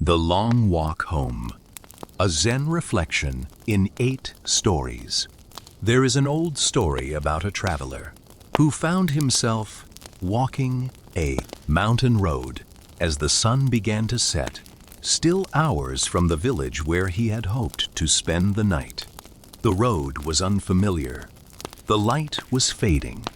The Long Walk Home, a Zen reflection in 8 stories. There is an old story about a traveler who found himself walking a mountain road as the sun began to set, still hours from the village where he had hoped to spend the night. The road was unfamiliar, the light was fading,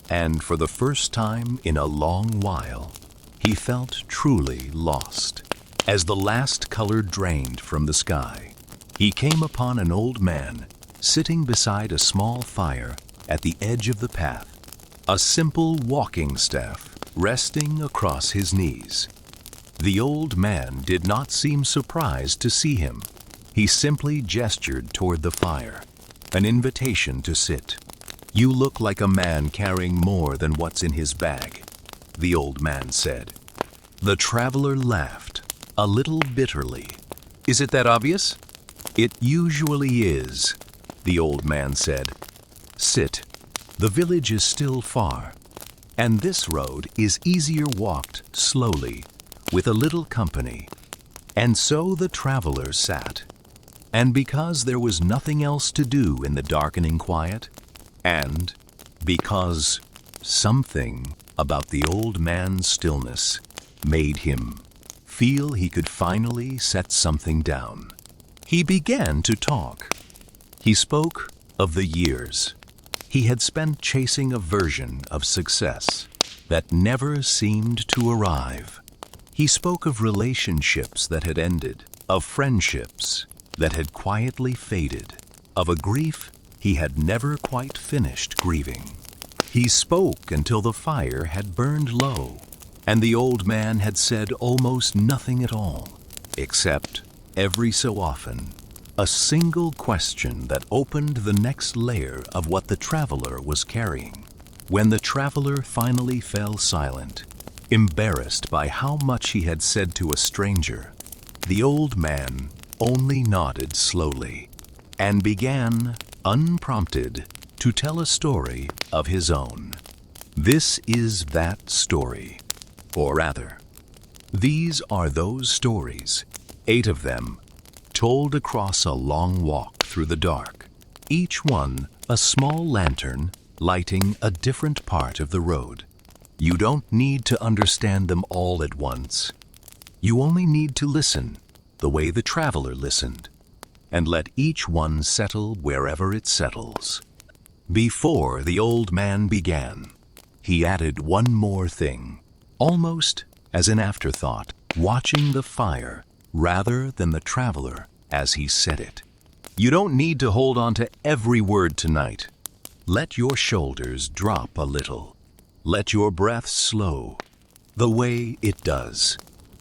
and for the first time in a long while, he felt truly lost. As the last color drained from the sky, he came upon an old man sitting beside a small fire at the edge of the path, a simple walking staff resting across his knees. The old man did not seem surprised to see him. He simply gestured toward the fire, an invitation to sit. "You look like a man carrying more than what's in his bag," the old man said. The traveler laughed, a little bitterly. "Is it that obvious?" "It usually is," the old man said. "Sit. The village is still far, and this road is easier walked slowly, with a little company." And so the traveler sat. And because there was nothing else to do in the darkening quiet, and because something about the old man's stillness made him feel he could finally set something down, he began to talk. He spoke of the years he had spent chasing a version of success that never seemed to arrive. He spoke of relationships that had ended, of friendships that had quietly faded, of a grief he had never quite finished grieving. He spoke until the fire had burned low, and the old man had said almost nothing at all, except, every so often, a single question that opened the next layer of what the traveler was carrying. When the traveler finally fell silent, embarrassed by how much he had said to a stranger, the old man only nodded slowly and began, unprompted, to tell a story of his own. This is that story. Or rather, these are those stories, 8 of them, told across a long walk through the dark, each one a small lantern lighting a different part of the road. You don't need to understand them all at once. You only need to listen the way the traveler listened, and let each one settle wherever it settles. Before the old man began, he added one more thing, almost as an afterthought, watching the fire rather than the traveler as he said it. "You don't need to hold on to every word tonight. Let your shoulders drop a little. Let your breath slow, the way it does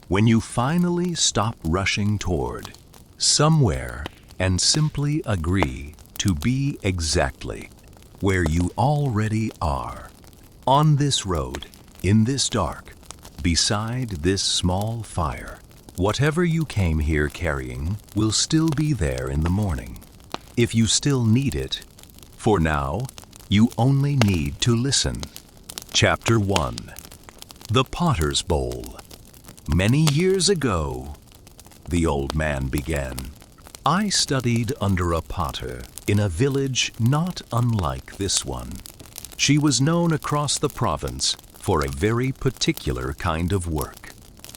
when you finally stop rushing toward somewhere and simply agree to be exactly where you already are. On this road, in this dark, beside this small fire, whatever you came here carrying will still be there in the morning. If you still need it, for now, you only need to listen." Chapter 1. The Potter's Bowl. "Many years ago," the old man began, "I studied under a potter in a village not unlike this one. She was known across the province for a very particular kind of work.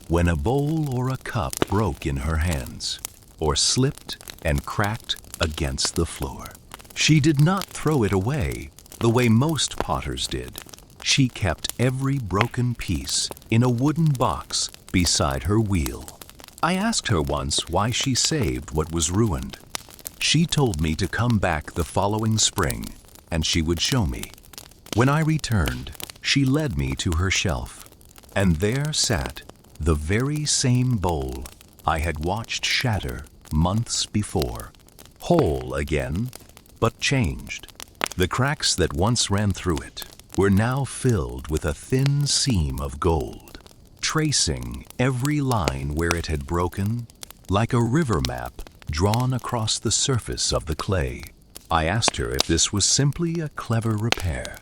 When a bowl or a cup broke in her hands, or slipped and cracked against the floor, she did not throw it away the way most potters did. She kept every broken piece in a wooden box beside her wheel. I asked her once why she saved what was ruined. She told me to come back the following spring, and she would show me. When I returned, she led me to her shelf, and there sat the very same bowl I had watched shatter months before, whole again, but changed. The cracks that once ran through it were now filled with a thin seam of gold, tracing every line where it had broken, like a river map drawn across the surface of the clay. I asked her if this was simply a clever repair,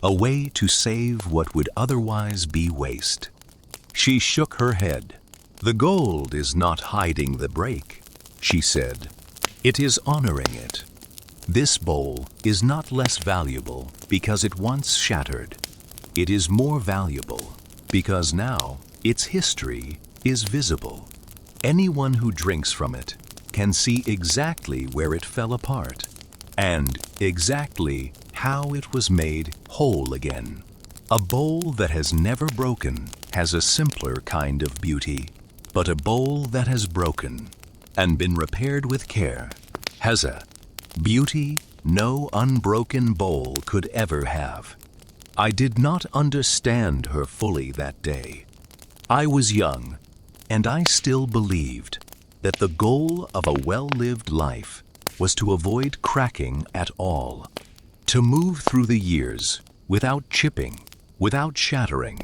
a way to save what would otherwise be waste. She shook her head. "The gold is not hiding the break," she said. "It is honoring it. This bowl is not less valuable because it once shattered. It is more valuable because now its history is visible. Anyone who drinks from it can see exactly where it fell apart and exactly how it was made whole again. A bowl that has never broken has a simpler kind of beauty, but a bowl that has broken and been repaired with care has a beauty no unbroken bowl could ever have." I did not understand her fully that day. I was young, and I still believed that the goal of a well-lived life was to avoid cracking at all, to move through the years without chipping, without shattering,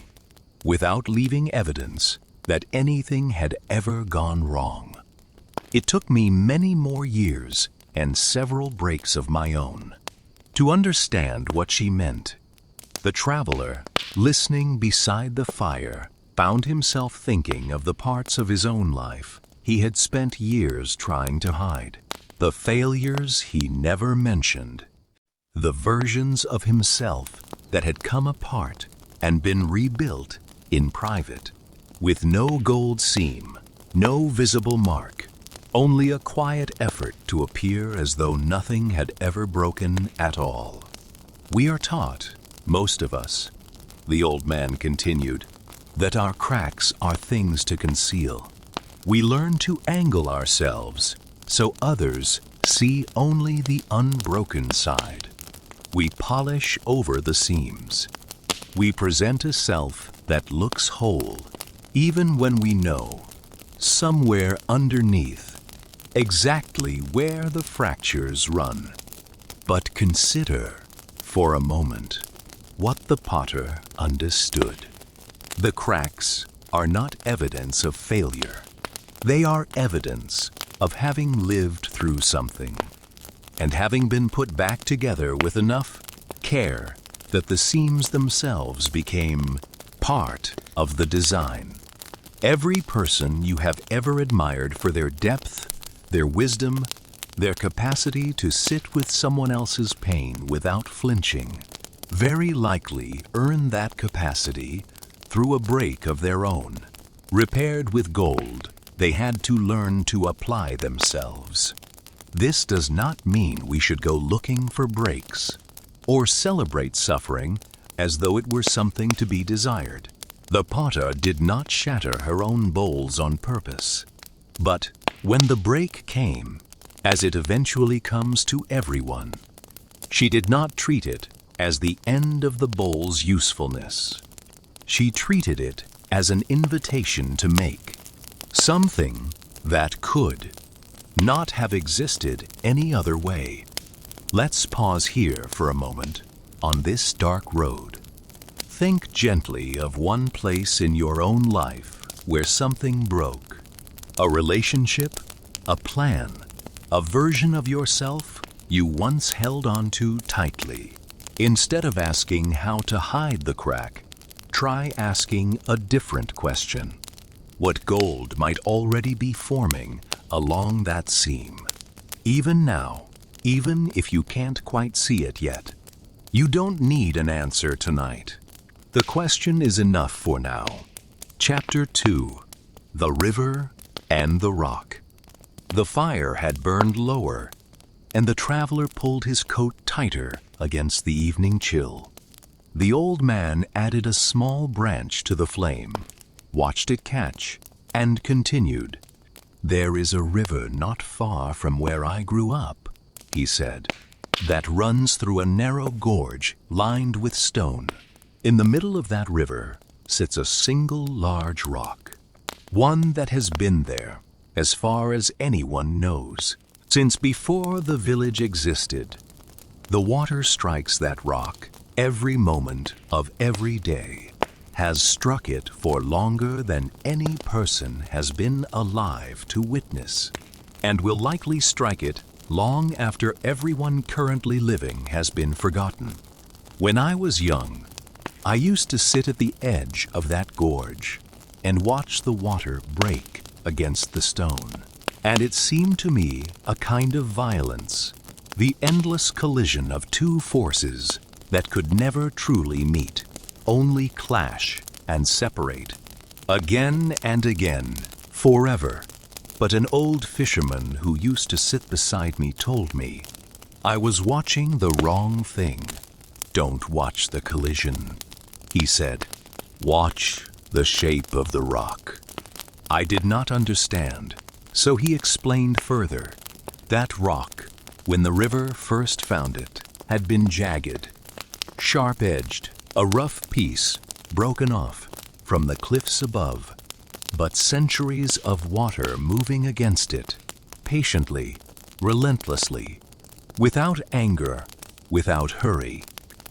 without leaving evidence that anything had ever gone wrong. It took me many more years and several breaks of my own to understand what she meant. The traveler, listening beside the fire, found himself thinking of the parts of his own life he had spent years trying to hide, the failures he never mentioned, the versions of himself that had come apart and been rebuilt in private, with no gold seam, no visible mark, only a quiet effort to appear as though nothing had ever broken at all. "We are taught, most of us," the old man continued, "that our cracks are things to conceal. We learn to angle ourselves so others see only the unbroken side. We polish over the seams. We present a self that looks whole, even when we know, somewhere underneath, exactly where the fractures run. But consider, for a moment, what the potter understood. The cracks are not evidence of failure. They are evidence of having lived through something, and having been put back together with enough care that the seams themselves became part of the design. Every person you have ever admired for their depth, their wisdom, their capacity to sit with someone else's pain without flinching, very likely earned that capacity through a break of their own, repaired with gold they had to learn to apply themselves. This does not mean we should go looking for breaks or celebrate suffering as though it were something to be desired. The potter did not shatter her own bowls on purpose, but when the break came, as it eventually comes to everyone, she did not treat it as the end of the bowl's usefulness. She treated it as an invitation to make something that could not have existed any other way. Let's pause here for a moment on this dark road. Think gently of one place in your own life where something broke. A relationship, a plan, a version of yourself you once held on to tightly. Instead of asking how to hide the crack, try asking a different question. What gold might already be forming along that seam? Even now, even if you can't quite see it yet, you don't need an answer tonight. The question is enough for now. Chapter 2: The River and the Rock. The fire had burned lower, and the traveler pulled his coat tighter against the evening chill. The old man added a small branch to the flame, watched it catch, and continued. "There is a river not far from where I grew up," he said, "that runs through a narrow gorge lined with stone. In the middle of that river sits a single large rock, one that has been there, as far as anyone knows, since before the village existed. The water strikes that rock every moment of every day, has struck it for longer than any person has been alive to witness, and will likely strike it long after everyone currently living has been forgotten. When I was young, I used to sit at the edge of that gorge and watched the water break against the stone. And it seemed to me a kind of violence, the endless collision of two forces that could never truly meet, only clash and separate, again and again, forever. But an old fisherman who used to sit beside me told me, I was watching the wrong thing. Don't watch the collision, he said. Watch the shape of the rock. I did not understand, so he explained further. That rock, when the river first found it, had been jagged, sharp-edged, a rough piece broken off from the cliffs above, but centuries of water moving against it, patiently, relentlessly, without anger, without hurry,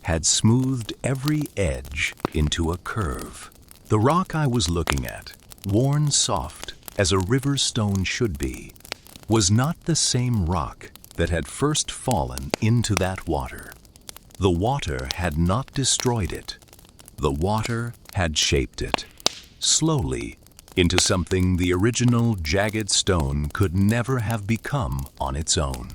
had smoothed every edge into a curve. The rock I was looking at, worn soft as a river stone should be, was not the same rock that had first fallen into that water. The water had not destroyed it. The water had shaped it, slowly, into something the original jagged stone could never have become on its own.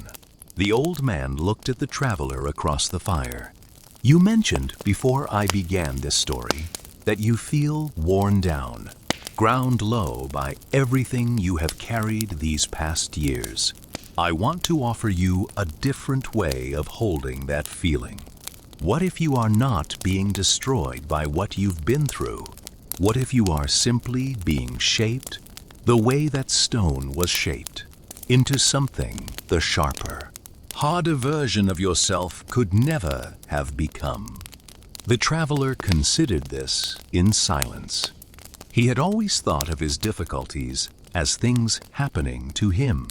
The old man looked at the traveler across the fire. You mentioned before I began this story that you feel worn down, ground low by everything you have carried these past years. I want to offer you a different way of holding that feeling. What if you are not being destroyed by what you've been through? What if you are simply being shaped the way that stone was shaped, into something the sharper, harder version of yourself could never have become? The traveler considered this in silence. He had always thought of his difficulties as things happening to him,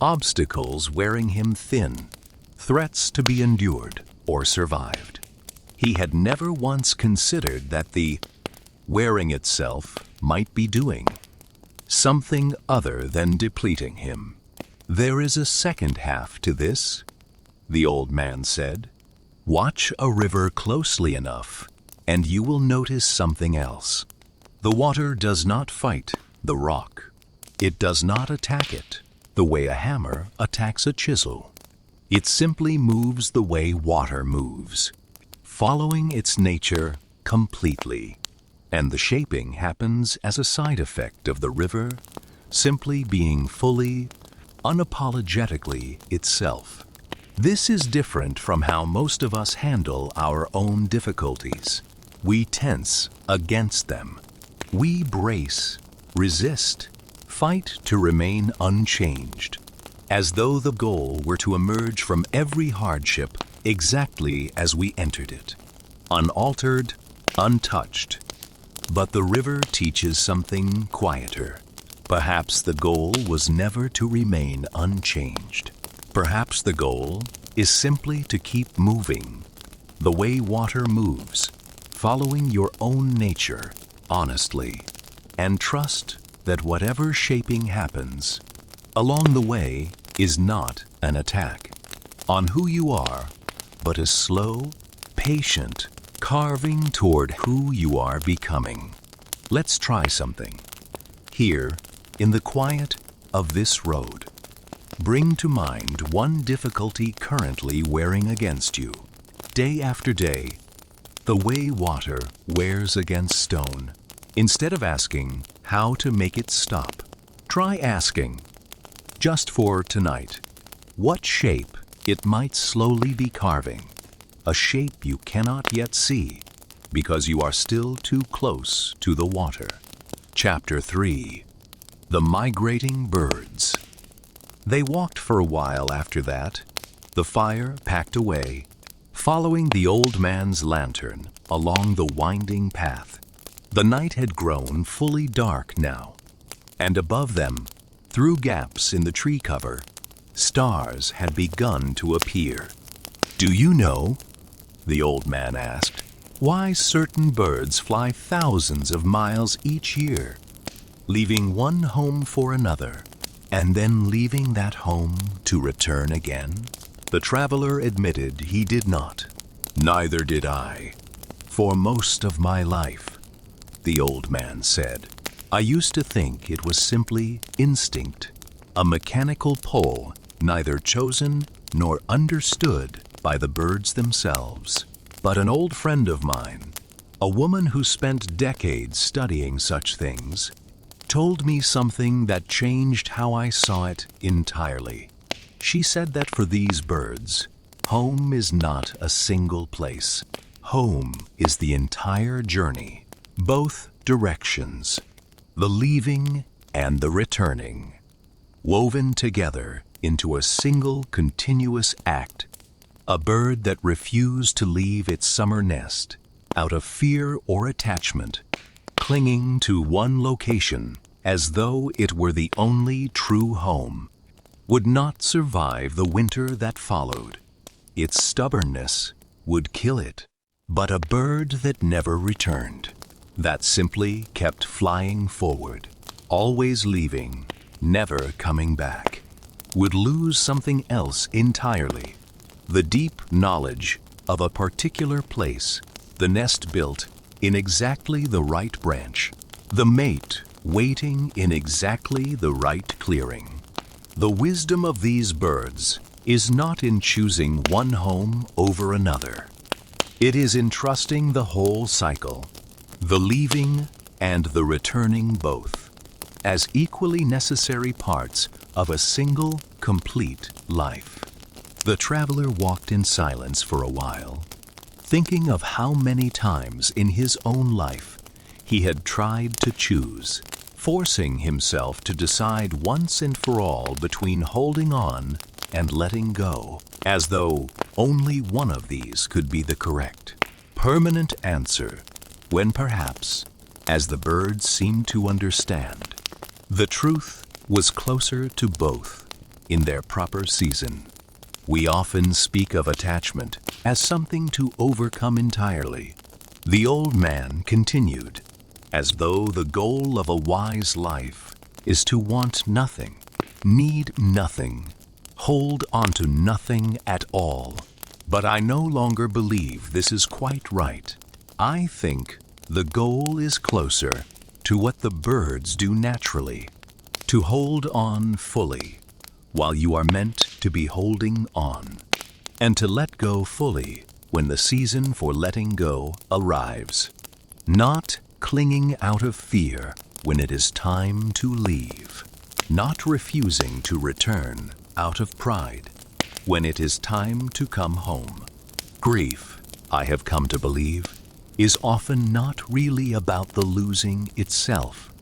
obstacles wearing him thin, threats to be endured or survived. He had never once considered that the wearing itself might be doing something other than depleting him. There is a second half to this, the old man said. Watch a river closely enough, and you will notice something else. The water does not fight the rock. It does not attack it the way a hammer attacks a chisel. It simply moves the way water moves, following its nature completely. And the shaping happens as a side effect of the river simply being fully, unapologetically itself. This is different from how most of us handle our own difficulties. We tense against them. We brace, resist, fight to remain unchanged, as though the goal were to emerge from every hardship exactly as we entered it, unaltered, untouched. But the river teaches something quieter. Perhaps the goal was never to remain unchanged. Perhaps the goal is simply to keep moving, the way water moves, following your own nature honestly, and trust that whatever shaping happens along the way is not an attack on who you are, but a slow, patient carving toward who you are becoming. Let's try something. Here, in the quiet of this road, bring to mind one difficulty currently wearing against you. Day after day, the way water wears against stone. Instead of asking how to make it stop, try asking, just for tonight, what shape it might slowly be carving. A shape you cannot yet see because you are still too close to the water. Chapter 3. The Migrating Birds. They walked for a while after that, the fire packed away, following the old man's lantern along the winding path. The night had grown fully dark now, and above them, through gaps in the tree cover, stars had begun to appear. Do you know, the old man asked, why certain birds fly thousands of miles each year, leaving one home for another, and then leaving that home to return again? The traveler admitted he did not. Neither did I. For most of my life, the old man said, I used to think it was simply instinct, a mechanical pull neither chosen nor understood by the birds themselves. But an old friend of mine, a woman who spent decades studying such things, told me something that changed how I saw it entirely. She said that for these birds, home is not a single place. Home is the entire journey, both directions, the leaving and the returning, woven together into a single continuous act. A bird that refused to leave its summer nest out of fear or attachment, clinging to one location as though it were the only true home, would not survive the winter that followed. Its stubbornness would kill it. But a bird that never returned, that simply kept flying forward, always leaving, never coming back, would lose something else entirely. The deep knowledge of a particular place, the nest built in exactly the right branch, the mate waiting in exactly the right clearing. The wisdom of these birds is not in choosing one home over another. It is in trusting the whole cycle, the leaving and the returning both, as equally necessary parts of a single, complete life. The traveler walked in silence for a while, thinking of how many times in his own life he had tried to choose, forcing himself to decide once and for all between holding on and letting go, as though only one of these could be the correct, permanent answer, when perhaps, as the birds seemed to understand, the truth was closer to both in their proper season. We often speak of attachment as something to overcome entirely. The old man continued, as though the goal of a wise life is to want nothing, need nothing, hold on to nothing at all. But I no longer believe this is quite right. I think the goal is closer to what the birds do naturally, to hold on fully while you are meant to be holding on, and to let go fully when the season for letting go arrives, not clinging out of fear when it is time to leave, not refusing to return out of pride when it is time to come home. Grief, I have come to believe, is often not really about the losing itself.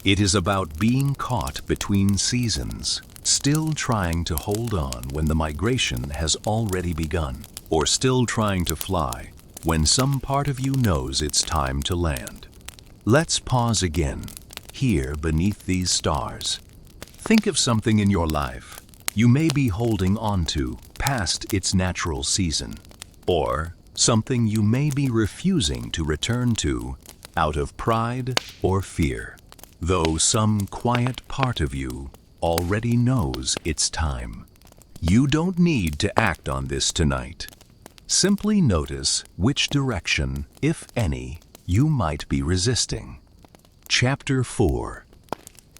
It is about being caught between seasons, still trying to hold on when the migration has already begun, or still trying to fly when some part of you knows it's time to land. Let's pause again, here beneath these stars. Think of something in your life you may be holding on to past its natural season, or something you may be refusing to return to out of pride or fear, though some quiet part of you already knows it's time. You don't need to act on this tonight. Simply notice which direction, if any, you might be resisting. Chapter 4.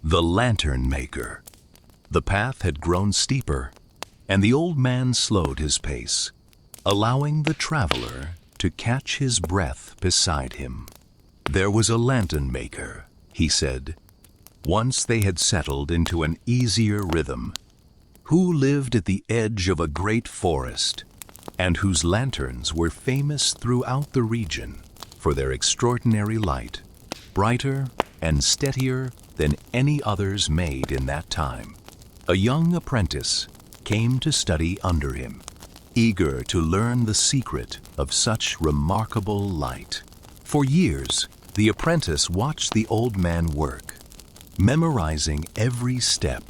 The Lantern Maker. The path had grown steeper, and the old man slowed his pace, allowing the traveler to catch his breath beside him. There was a lantern maker, he said, once they had settled into an easier rhythm, who lived at the edge of a great forest, and whose lanterns were famous throughout the region for their extraordinary light, brighter and steadier than any others made in that time. A young apprentice came to study under him, eager to learn the secret of such remarkable light. For years, the apprentice watched the old man work, memorizing every step,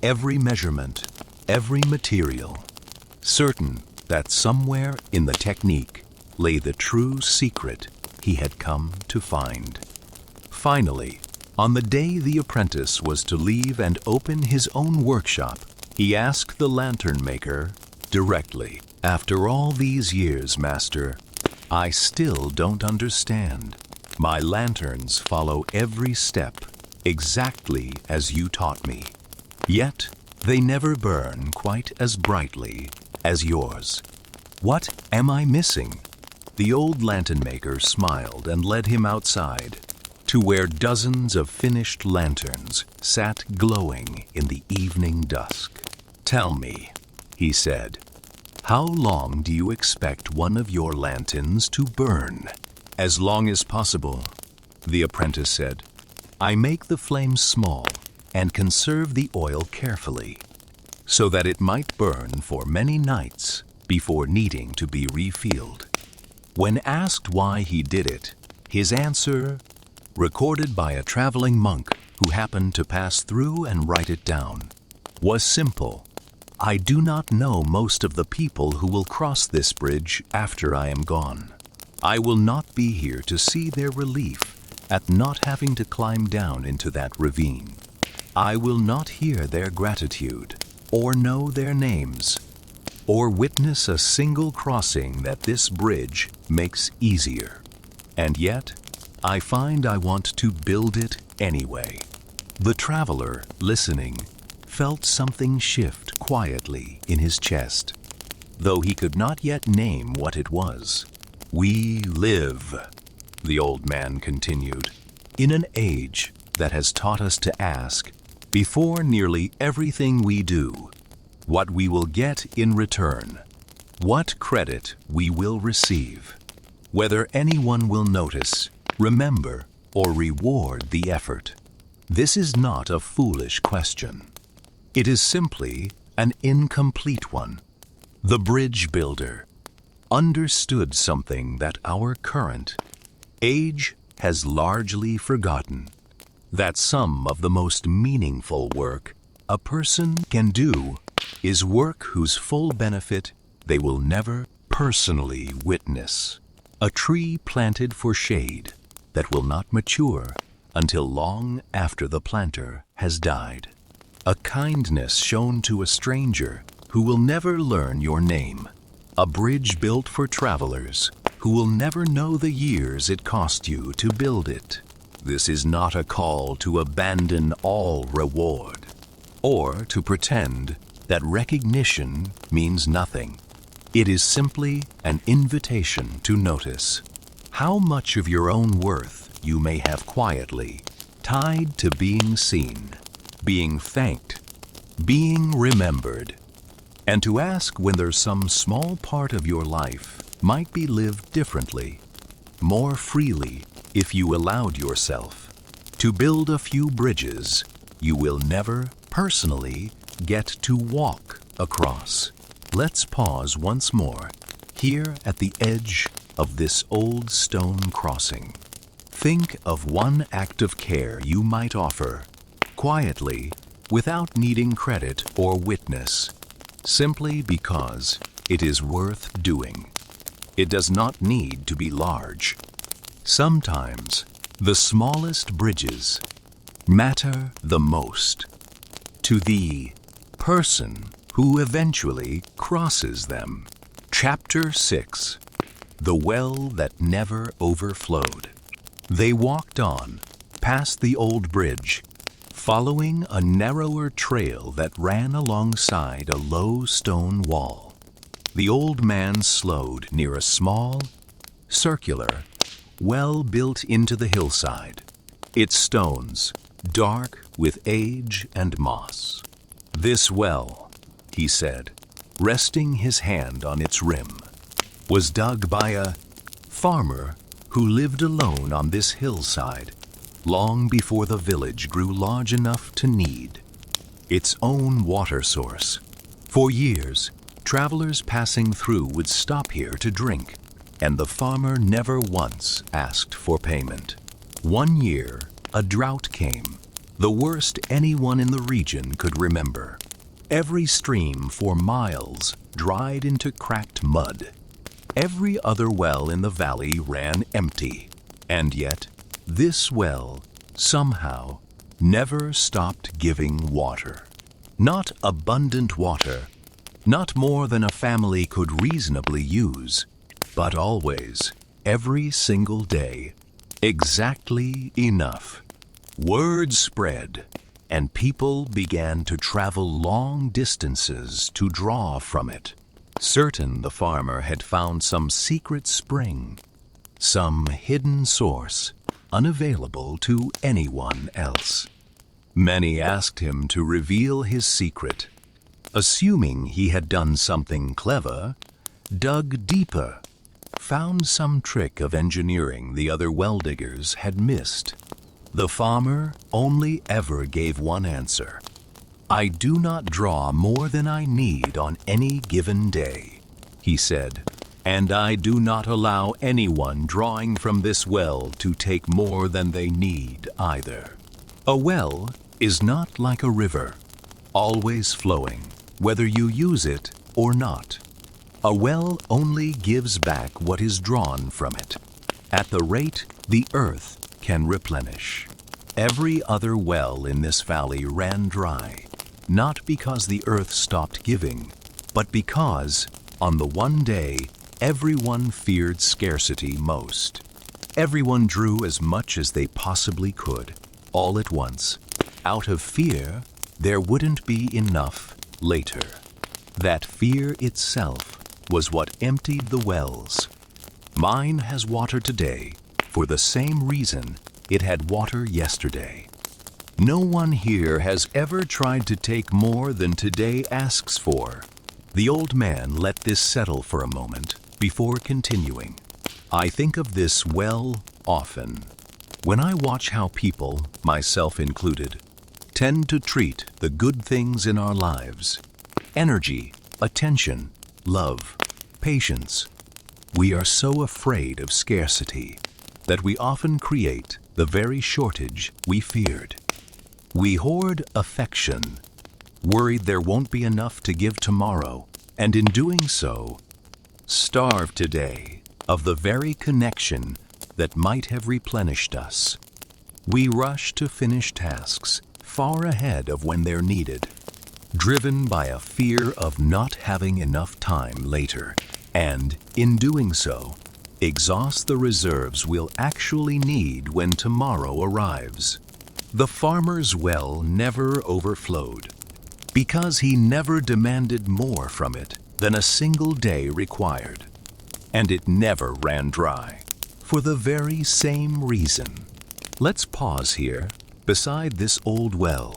every measurement, every material, certain that somewhere in the technique lay the true secret he had come to find. Finally, on the day the apprentice was to leave and open his own workshop, he asked the lantern maker directly, "After all these years, master, I still don't understand. My lanterns follow every step, exactly as you taught me. Yet, they never burn quite as brightly as yours. What am I missing? The old lantern maker smiled and led him outside, to where dozens of finished lanterns sat glowing in the evening dusk. Tell me, he said, how long do you expect one of your lanterns to burn? As long as possible, the apprentice said. I make the flames small and conserve the oil carefully, so that it might burn for many nights before needing to be refilled. When asked why he did it, his answer, recorded by a traveling monk who happened to pass through and write it down, was simple. I do not know most of the people who will cross this bridge after I am gone. I will not be here to see their relief at not having to climb down into that ravine. I will not hear their gratitude, or know their names, or witness a single crossing that this bridge makes easier. And yet, I find I want to build it anyway. The traveler, listening, felt something shift quietly in his chest, though he could not yet name what it was. We live, the old man continued, in an age that has taught us to ask, before nearly everything we do, what we will get in return, what credit we will receive, whether anyone will notice, remember, or reward the effort. This is not a foolish question. It is simply an incomplete one. The bridge builder understood something that our current age has largely forgotten, that some of the most meaningful work a person can do is work whose full benefit they will never personally witness. A tree planted for shade that will not mature until long after the planter has died. A kindness shown to a stranger who will never learn your name. A bridge built for travelers who will never know the years it cost you to build it. This is not a call to abandon all reward, or to pretend that recognition means nothing. It is simply an invitation to notice how much of your own worth you may have quietly tied to being seen, being thanked, being remembered, and to ask whether some small part of your life might be lived differently, more freely, if you allowed yourself to build a few bridges you will never personally get to walk across. Let's pause once more here at the edge of this old stone crossing. Think of one act of care you might offer, quietly, without needing credit or witness, simply because it is worth doing. It does not need to be large. Sometimes, the smallest bridges matter the most to the person who eventually crosses them. Chapter 6. The Well That Never Overflowed. They walked on, past the old bridge, following a narrower trail that ran alongside a low stone wall. The old man slowed near a small, circular well built into the hillside, its stones dark with age and moss. This well, he said, resting his hand on its rim, was dug by a farmer who lived alone on this hillside long before the village grew large enough to need its own water source. For years, travelers passing through would stop here to drink, and the farmer never once asked for payment. One year, a drought came, the worst anyone in the region could remember. Every stream for miles dried into cracked mud. Every other well in the valley ran empty, and yet this well somehow never stopped giving water. Not abundant water, not more than a family could reasonably use, but always, every single day, exactly enough. Word spread, and people began to travel long distances to draw from it. Certain the farmer had found some secret spring, some hidden source, unavailable to anyone else. Many asked him to reveal his secret, assuming he had done something clever, dug deeper, found some trick of engineering the other well-diggers had missed. The farmer only ever gave one answer: "I do not draw more than I need on any given day," he said, "and I do not allow anyone drawing from this well to take more than they need either." A well is not like a river, always flowing, whether you use it or not. A well only gives back what is drawn from it, at the rate the earth can replenish. Every other well in this valley ran dry, not because the earth stopped giving, but because, on the one day, everyone feared scarcity most. Everyone drew as much as they possibly could, all at once. Out of fear, there wouldn't be enough later. That fear itself was what emptied the wells. Mine has water today for the same reason it had water yesterday. No one here has ever tried to take more than today asks for. The old man let this settle for a moment before continuing. I think of this well often. When I watch how people, myself included, tend to treat the good things in our lives, energy, attention, love, patience, we are so afraid of scarcity that we often create the very shortage we feared. We hoard affection, worried there won't be enough to give tomorrow, and in doing so, starve today of the very connection that might have replenished us. We rush to finish tasks far ahead of when they're needed, driven by a fear of not having enough time later, and, in doing so, exhaust the reserves we'll actually need when tomorrow arrives. The farmer's well never overflowed, because he never demanded more from it than a single day required. And it never ran dry, for the very same reason. Let's pause here, beside this old well.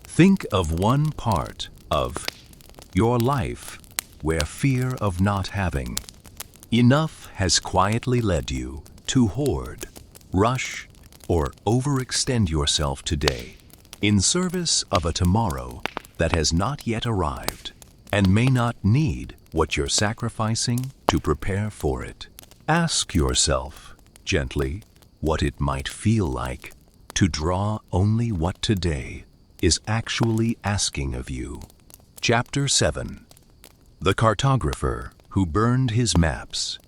Think of one part of your life where fear of not having enough has quietly led you to hoard, rush, or overextend yourself today in service of a tomorrow that has not yet arrived and may not need what you're sacrificing to prepare for it. Ask yourself, gently, what it might feel like to draw only what today is actually asking of you. Chapter 7. The Cartographer Who Burned His Maps.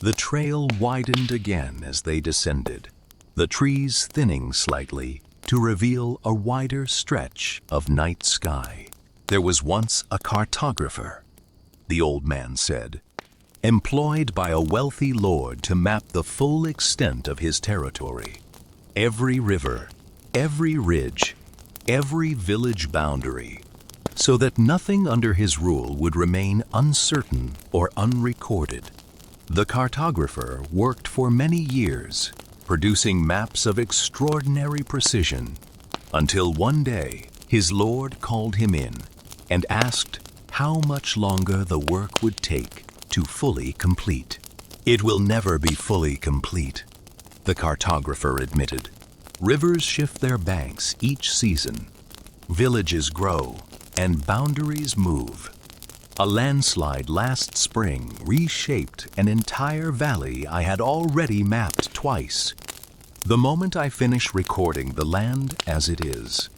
The trail widened again as they descended, the trees thinning slightly to reveal a wider stretch of night sky. There was once a cartographer, the old man said, employed by a wealthy lord to map the full extent of his territory. Every river, every ridge, every village boundary, so that nothing under his rule would remain uncertain or unrecorded. The cartographer worked for many years, producing maps of extraordinary precision, until one day his lord called him in and asked how much longer the work would take to fully complete. "It will never be fully complete," the cartographer admitted. "Rivers shift their banks each season, villages grow, and boundaries move. A landslide last spring reshaped an entire valley I had already mapped twice. The moment I finish recording the land as it is,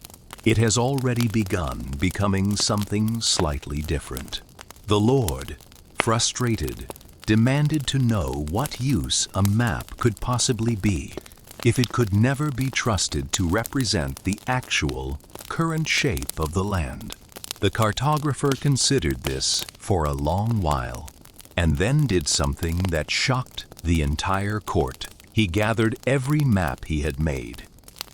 it has already begun becoming something slightly different." The Lord, frustrated, demanded to know what use a map could possibly be if it could never be trusted to represent the actual, current shape of the land. The cartographer considered this for a long while, and then did something that shocked the entire court. He gathered every map he had made,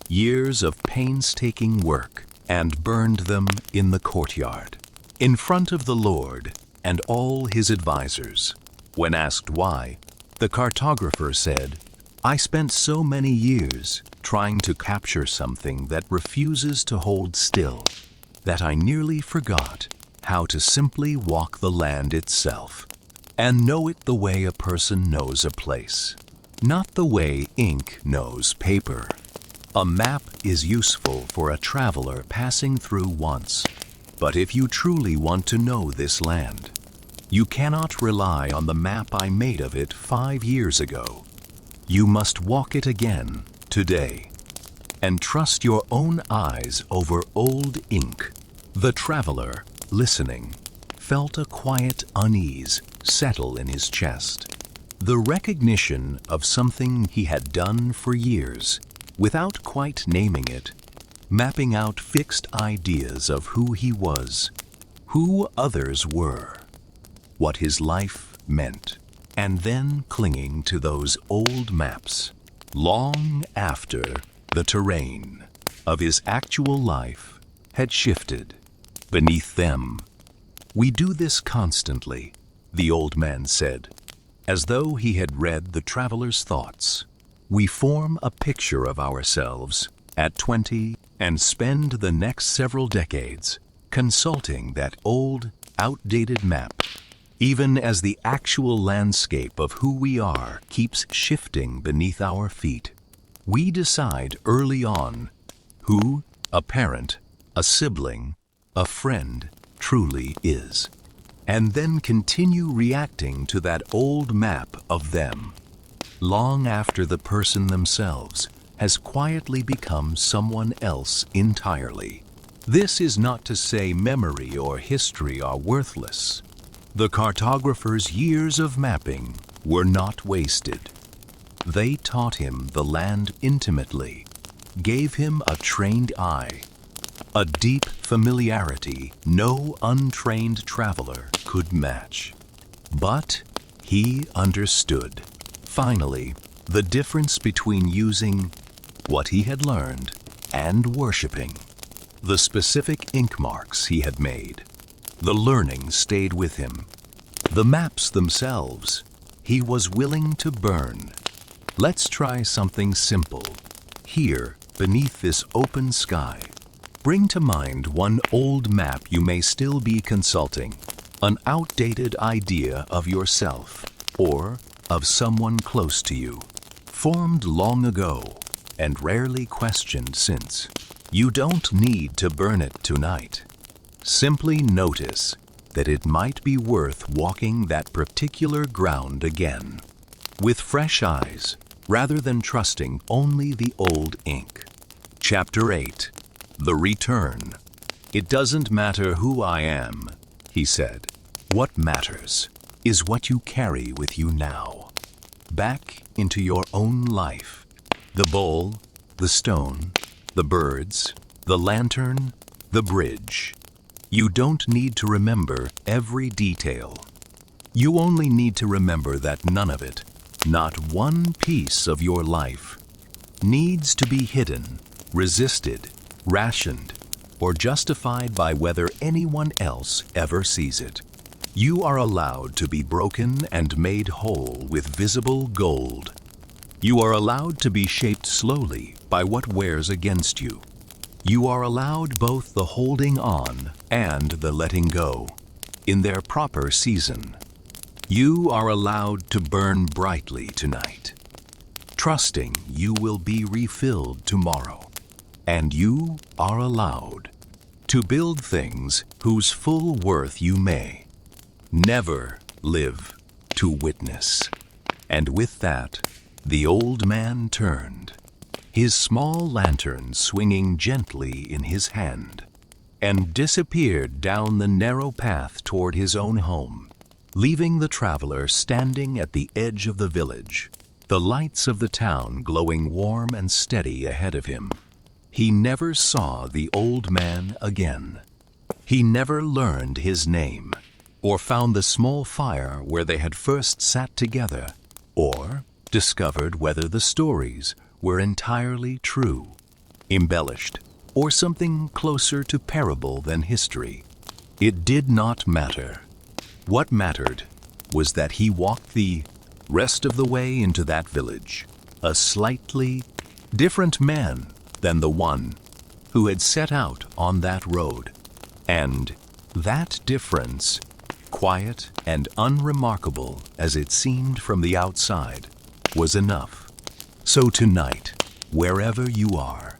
years of painstaking work, and burned them in the courtyard, in front of the Lord and all his advisors. When asked why, the cartographer said, "I spent so many years trying to capture something that refuses to hold still, that I nearly forgot how to simply walk the land itself, and know it the way a person knows a place, not the way ink knows paper." A map is useful for a traveler passing through once, but if you truly want to know this land, you cannot rely on the map I made of it 5 years ago. You must walk it again today, and trust your own eyes over old ink. The traveler, listening, felt a quiet unease settle in his chest. The recognition of something he had done for years, without quite naming it, mapping out fixed ideas of who he was, who others were, what his life meant, and then clinging to those old maps, long after the terrain of his actual life had shifted beneath them. "We do this constantly," the old man said, as though he had read the traveler's thoughts. "We form a picture of ourselves at 20 and spend the next several decades consulting that old, outdated map, even as the actual landscape of who we are keeps shifting beneath our feet. We decide early on who a parent, a sibling, a friend truly is, and then continue reacting to that old map of them, long after the person themselves has quietly become someone else entirely. This is not to say memory or history are worthless. The cartographer's years of mapping were not wasted. They taught him the land intimately, gave him a trained eye, a deep familiarity no untrained traveler could match. But he understood, finally, the difference between using what he had learned and worshiping. The specific ink marks he had made. The learning stayed with him. The maps themselves, he was willing to burn. Let's try something simple. Here, beneath this open sky, bring to mind one old map you may still be consulting, an outdated idea of yourself or of someone close to you, formed long ago and rarely questioned since. You don't need to burn it tonight. Simply notice that it might be worth walking that particular ground again, with fresh eyes, rather than trusting only the old ink. Chapter 8. The Return. "It doesn't matter who I am," he said. "What matters is what you carry with you now, back into your own life. The bowl, the stone, the birds, the lantern, the bridge. You don't need to remember every detail. You only need to remember that none of it, not one piece of your life, needs to be hidden, resisted, rationed, or justified by whether anyone else ever sees it. You are allowed to be broken and made whole with visible gold. You are allowed to be shaped slowly by what wears against you. You are allowed both the holding on and the letting go, in their proper season. You are allowed to burn brightly tonight, trusting you will be refilled tomorrow. And you are allowed to build things whose full worth you may never live to witness." And with that, the old man turned, his small lantern swinging gently in his hand, and disappeared down the narrow path toward his own home, leaving the traveler standing at the edge of the village, the lights of the town glowing warm and steady ahead of him. He never saw the old man again. He never learned his name, or found the small fire where they had first sat together, or discovered whether the stories were entirely true. embellished, or something closer to parable than history. It did not matter. What mattered was that he walked the rest of the way into that village, a slightly different man than the one who had set out on that road. And that difference, quiet and unremarkable as it seemed from the outside, was enough. So tonight, wherever you are,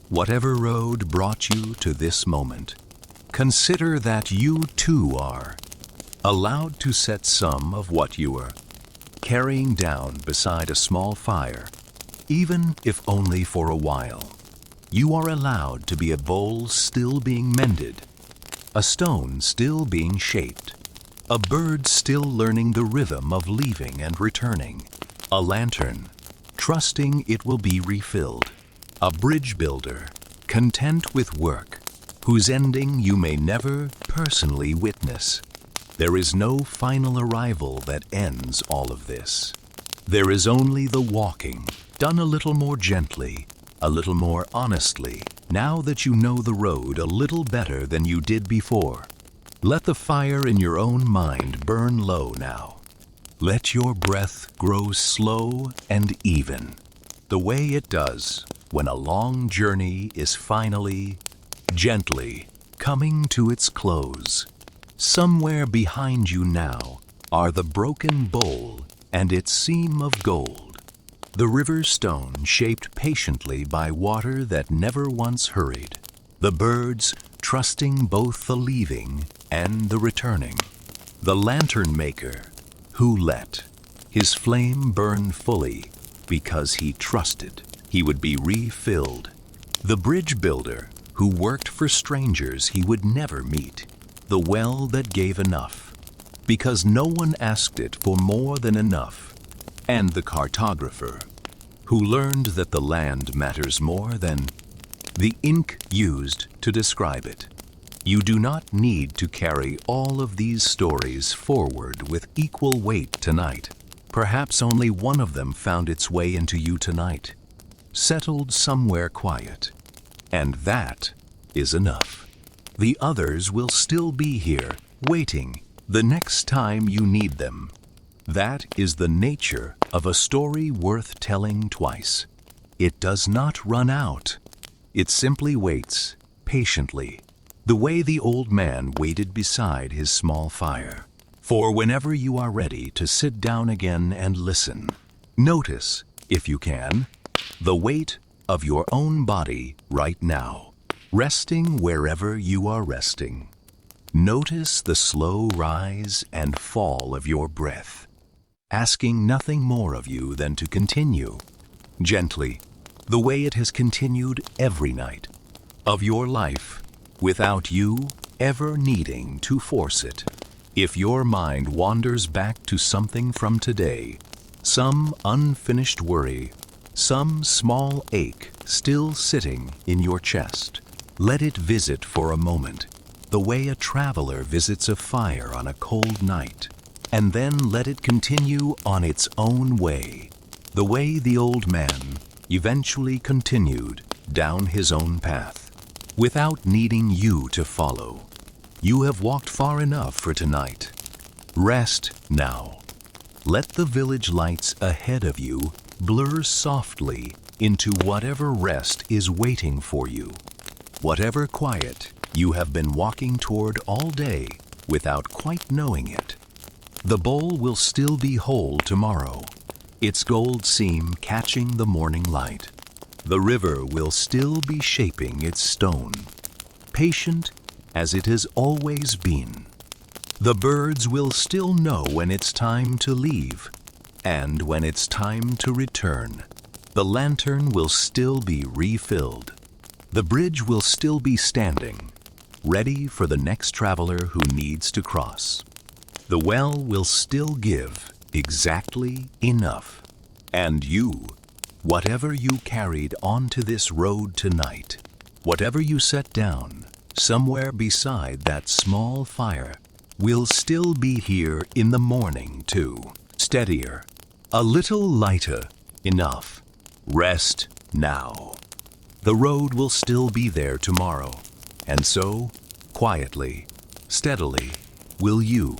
whatever road brought you to this moment, consider that you too are allowed to set some of what you are carrying down beside a small fire, even if only for a while. You are allowed to be a bowl still being mended, a stone still being shaped, a bird still learning the rhythm of leaving and returning, a lantern, trusting it will be refilled, a bridge builder, content with work, whose ending you may never personally witness. There is no final arrival that ends all of this. There is only the walking, done a little more gently, a little more honestly, now that you know the road a little better than you did before. Let the fire in your own mind burn low now. Let your breath grow slow and even, the way it does when a long journey is finally, gently coming to its close. Somewhere behind you now are the broken bowl and its seam of gold, the river stone shaped patiently by water that never once hurried, the birds trusting both the leaving and the returning, the lantern maker who let his flame burn fully because he trusted he would be refilled, the bridge builder who worked for strangers he would never meet, the well that gave enough because no one asked it for more than enough, and the cartographer who learned that the land matters more than the ink used to describe it. You do not need to carry all of these stories forward with equal weight tonight. Perhaps only one of them found its way into you tonight, settled somewhere quiet, and that is enough. The others will still be here, waiting the next time you need them. That is the nature of a story worth telling twice. It does not run out. It simply waits, patiently, the way the old man waited beside his small fire. For whenever you are ready to sit down again and listen, notice, if you can, the weight of your own body right now, resting wherever you are resting. Notice the slow rise and fall of your breath, asking nothing more of you than to continue, gently, the way it has continued every night of your life, without you ever needing to force it. If your mind wanders back to something from today, some unfinished worry, some small ache still sitting in your chest, let it visit for a moment, the way a traveler visits a fire on a cold night, and then let it continue on its own way, the way the old man eventually continued down his own path, without needing you to follow. You have walked far enough for tonight. Rest now. Let the village lights ahead of you blur softly into whatever rest is waiting for you, whatever quiet you have been walking toward all day without quite knowing it. The bowl will still be whole tomorrow, its gold seam catching the morning light. The river will still be shaping its stone, patient as it has always been. The birds will still know when it's time to leave and when it's time to return. The lantern will still be refilled. The bridge will still be standing, ready for the next traveler who needs to cross. The well will still give exactly enough. And you, whatever you carried onto this road tonight, whatever you set down somewhere beside that small fire, will still be here in the morning too, steadier, a little lighter, enough. Rest now. the road will still be there tomorrow. And so, quietly, steadily, will you